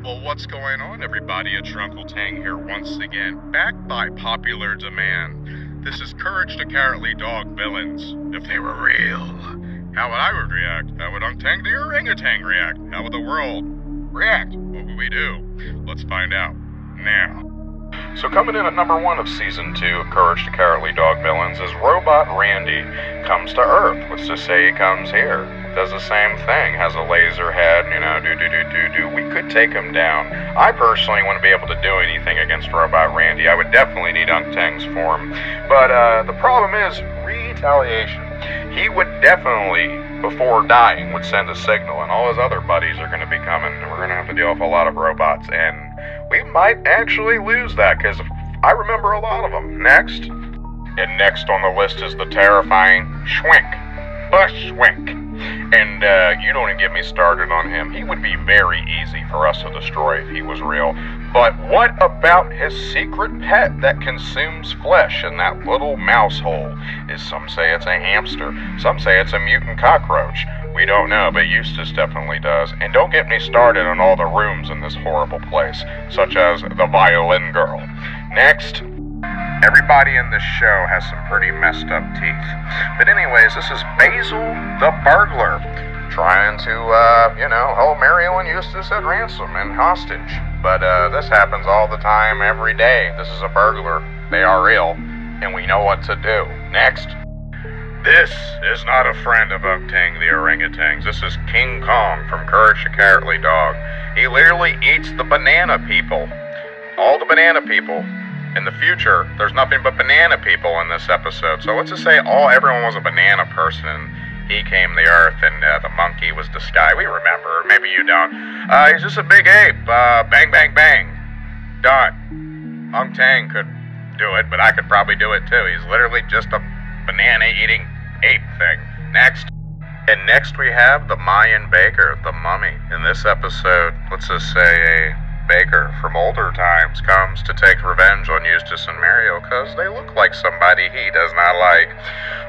Well, what's going on, everybody? It's your Uncle Tang here once again, backed by popular demand. This is Courage the Cowardly Dog villains. If they were real, how would I react? How would Uncle Tang the orangutan react? How would the world react? What would we do? Let's find out now. So coming in at number 1 of Season 2 of Courage the Cowardly Dog Villains is Robot Randy. Comes to Earth. Let's just say he comes here. Does the same thing. Has a laser head, do. We could take him down. I personally wouldn't be able to do anything against Robot Randy. I would definitely need Unc Tang's form. But the problem is retaliation. He would definitely, before dying, would send a signal, and all his other buddies are going to be coming, and we're going to have to deal with a lot of robots, and we might actually lose that, because I remember a lot of them. Next. And next on the list is the terrifying Schwink. Bushwink. And you don't even get me started on him. He would be very easy for us to destroy if he was real. But what about his secret pet that consumes flesh in that little mouse hole? Some say it's a hamster. Some say it's a mutant cockroach. We don't know, but Eustace definitely does. And don't get me started on all the rooms in this horrible place, such as the Violin Girl. Next. Everybody in this show has some pretty messed up teeth. But anyways, this is Basil the Burglar, trying to, hold Mario and Eustace at ransom and hostage. But this happens all the time, every day. This is a burglar. They are real, and we know what to do. Next. This is not a friend of Unc Tang the orangutans. This is King Kong from Courage the Cowardly Dog. He literally eats the banana people. All the banana people. In the future, there's nothing but banana people in this episode. So let's just say everyone was a banana person. He came to Earth and the monkey was the sky. We remember. Maybe you don't. He's just a big ape. Bang, bang, bang. Done. Unc Tang could do it, but I could probably do it too. He's literally just a banana-eating ape thing. Next. And next we have the Mayan Baker, the mummy. In this episode, let's just say a baker from older times comes to take revenge on Eustace and Mario because they look like somebody he does not like.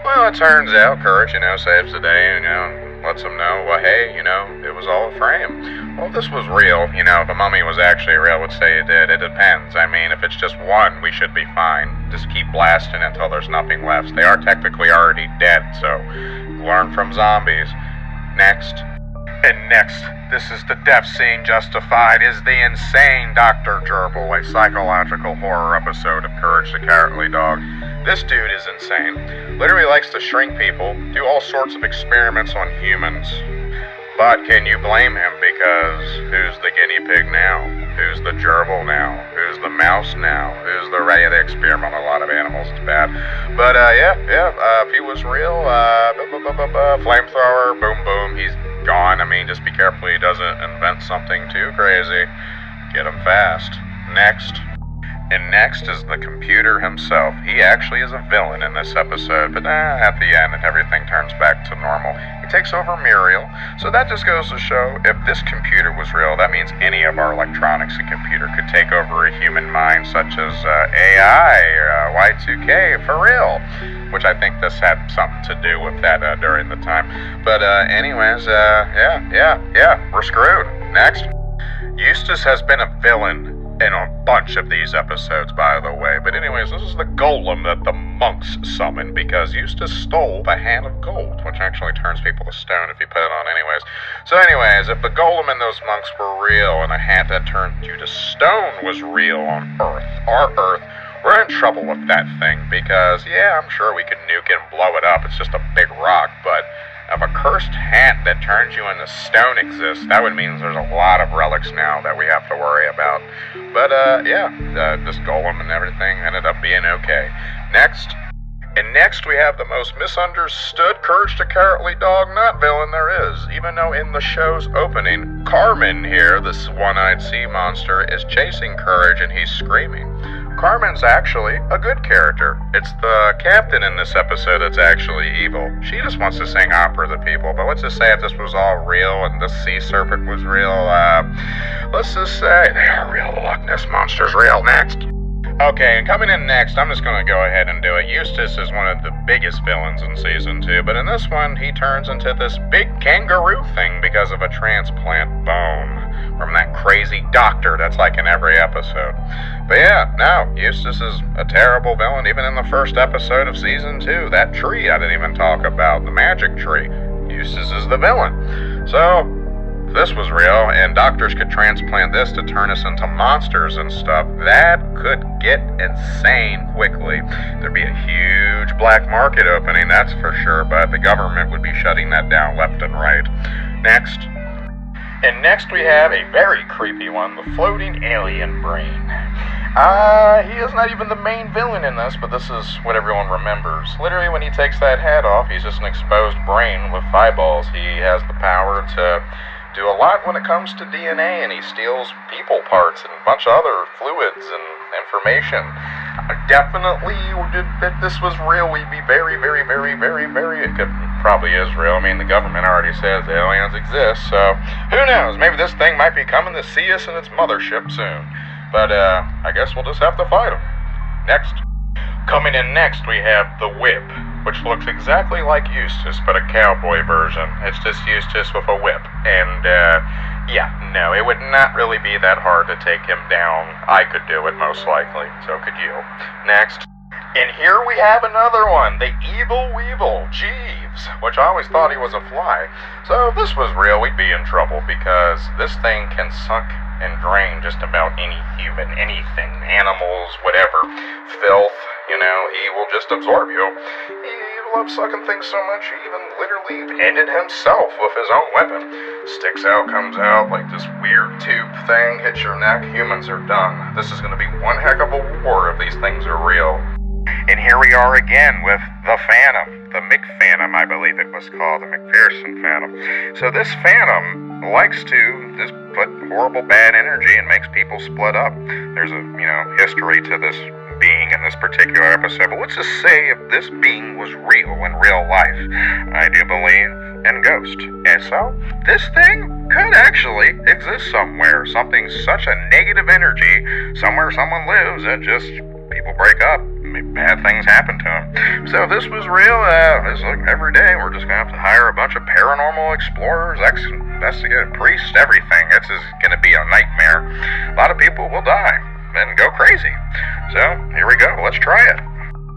Well, it turns out Courage, saves the day and, lets them know, well, hey, it was all a frame. Well, if this was real, if the mummy was actually real, would say it did. It depends. I mean, if it's just one, we should be fine. Just keep blasting until there's nothing left. They are technically already dead, so learn from zombies. Next. And next, this is the death scene justified, is the insane Dr. Gerbil, a psychological horror episode of Courage the Cowardly Dog. This dude is insane. Literally likes to shrink people, do all sorts of experiments on humans. But can you blame him? Because who's the guinea pig now? Who's the gerbil now? Who's the mouse now? Who's the ready to experiment on a lot of animals? It's bad. But if he was real, flamethrower, boom, boom, he's gone. I mean, just be careful he doesn't invent something too crazy. Get him fast. Next. And next is the computer himself. He actually is a villain in this episode, but at the end, everything turns back to normal. He takes over Muriel, so that just goes to show if this computer was real, that means any of our electronics and computer could take over a human mind, such as AI or Y2K, for real. Which I think this had something to do with that during the time. But anyways, we're screwed. Next. Eustace has been a villain in a bunch of these episodes, by the way. But anyways, this is the golem that the monks summoned because Eustace stole the hand of gold, which actually turns people to stone if you put it on anyways. So anyways, if the golem and those monks were real and a hand that turned you to stone was real on Earth, our Earth, we're in trouble with that thing because, I'm sure we could nuke it and blow it up. It's just a big rock, but if a cursed hat that turns you into stone exists, that would mean there's a lot of relics now that we have to worry about. But, this golem and everything ended up being okay. Next. And next we have the most misunderstood Courage the Cowardly Dog not villain there is, even though in the show's opening, Carmen here, this one-eyed sea monster, is chasing Courage and he's screaming. Carmen's actually a good character. It's the captain in this episode that's actually evil. She just wants to sing opera to people, but let's just say if this was all real and the sea serpent was real, let's just say they are real. The Loch Ness Monster's real. Next. Okay, and coming in next, I'm just going to go ahead and do it. Eustace is one of the biggest villains in Season 2, but in this one, he turns into this big kangaroo thing because of a transplant bone. from that crazy doctor that's like in every episode. But yeah, no, Eustace is a terrible villain even in the first episode of season 2. That tree I didn't even talk about, the magic tree. Eustace is the villain. So, if this was real and doctors could transplant this to turn us into monsters and stuff, that could get insane quickly. There'd be a huge black market opening, that's for sure, but the government would be shutting that down left and right. Next. And next we have a very creepy one, the floating alien brain. He is not even the main villain in this, but this is what everyone remembers. Literally, when he takes that head off, he's just an exposed brain with eyeballs. He has the power to do a lot when it comes to DNA, and he steals people parts and a bunch of other fluids and information. Definitely, if this was real, we'd be very, very, very, very, very, it probably is real. I mean, the government already says the aliens exist, so who knows? Maybe this thing might be coming to see us in its mothership soon. But, I guess we'll just have to fight them. Next. Coming in next, we have the Whip, which looks exactly like Eustace, but a cowboy version. It's just Eustace with a whip. And, yeah, no, it would not really be that hard to take him down. I could do it, most likely. So could you. Next. And here we have another one, the Evil Weevil, Jeeves, which I always thought he was a fly. So if this was real, we'd be in trouble, because this thing can suck and drain just about any human, anything, animals, whatever, filth, you know, he will just absorb you. He loves sucking things so much, he even literally ended himself with his own weapon. Sticks out, comes out, like this weird tube thing, hits your neck, humans are done. This is going to be one heck of a war if these things are real. And here we are again with the Phantom, the McPhantom, I believe it was called, the McPherson Phantom. So this Phantom likes to just put horrible bad energy and makes people split up. There's a, history to this being in this particular episode, but let's just say if this being was real in real life, I do believe in ghosts. And so, this thing could actually exist somewhere. Something such a negative energy, somewhere someone lives, that just people break up. Bad things happen to him. So if this was real, every day we're just going to have to hire a bunch of paranormal explorers, investigators, priests, everything. It's just going to be a nightmare. A lot of people will die and go crazy. So here we go. Let's try it.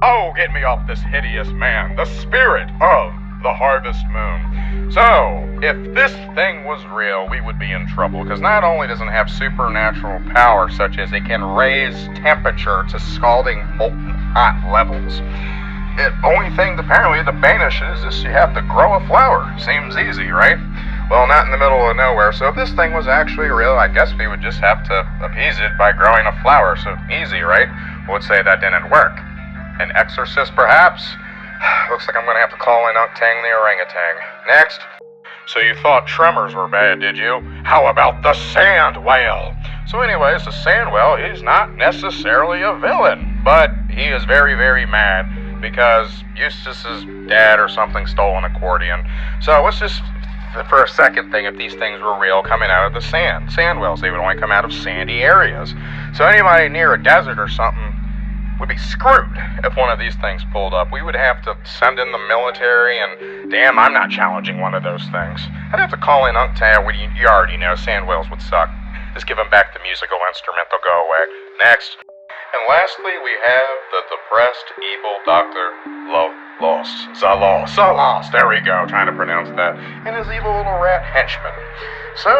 Oh, get me off this hideous man, the spirit of the harvest moon. So, if this thing was real, we would be in trouble, because not only does it have supernatural power, such as it can raise temperature to scalding molten hot levels. The only thing apparently to banish it is just you have to grow a flower. Seems easy, right? Well, not in the middle of nowhere, so if this thing was actually real, I guess we would just have to appease it by growing a flower, so easy, right? Well, let's say that didn't work. An exorcist, perhaps? Looks like I'm going to have to call in Unctang the orangutan. Next. So you thought tremors were bad, did you? How about the sand whale? So anyways, the sand whale, he's not necessarily a villain, but he is very, very mad because Eustace's dad or something stole an accordion. So let's just, for a second, think if these things were real coming out of the sand. Sand whales, they would only come out of sandy areas. So anybody near a desert or something would be screwed if one of these things pulled up. We would have to send in the military, and damn, I'm not challenging one of those things. I'd have to call in Unctang. You already know, sand whales would suck. Just give them back the musical instrument, they'll go away. Next. And lastly, we have the depressed, evil Dr. Zalos, there we go, trying to pronounce that, and his evil little rat henchman. So,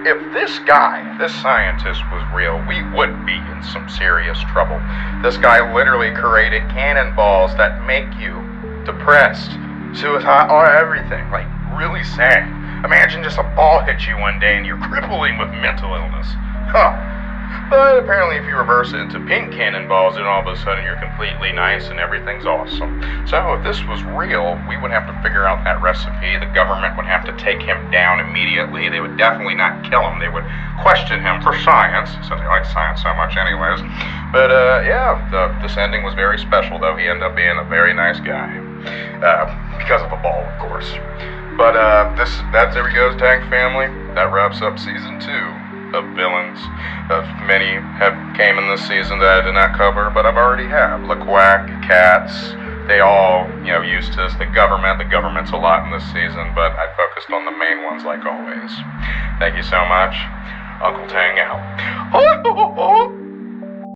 if this guy, this scientist was real, we would be in some serious trouble. This guy literally created cannonballs that make you depressed, suicide, or everything, like really sad. Imagine just a ball hits you one day and you're crippling with mental illness. Huh. But apparently if you reverse it into pink cannonballs, then all of a sudden you're completely nice and everything's awesome. So if this was real, we would have to figure out that recipe. The government would have to take him down immediately. They would definitely not kill him. They would question him for science, since they like science so much anyways. But this ending was very special, though. He ended up being a very nice guy. Because of a ball, of course. But there we go, Tang family. That wraps up season 2 of villains. Many have came in this season that I did not cover, but I've already have. LeQuack, Cats, they all, Eustace, the government. The government's a lot in this season, but I focused on the main ones like always. Thank you so much. Uncle Tang out. Oh!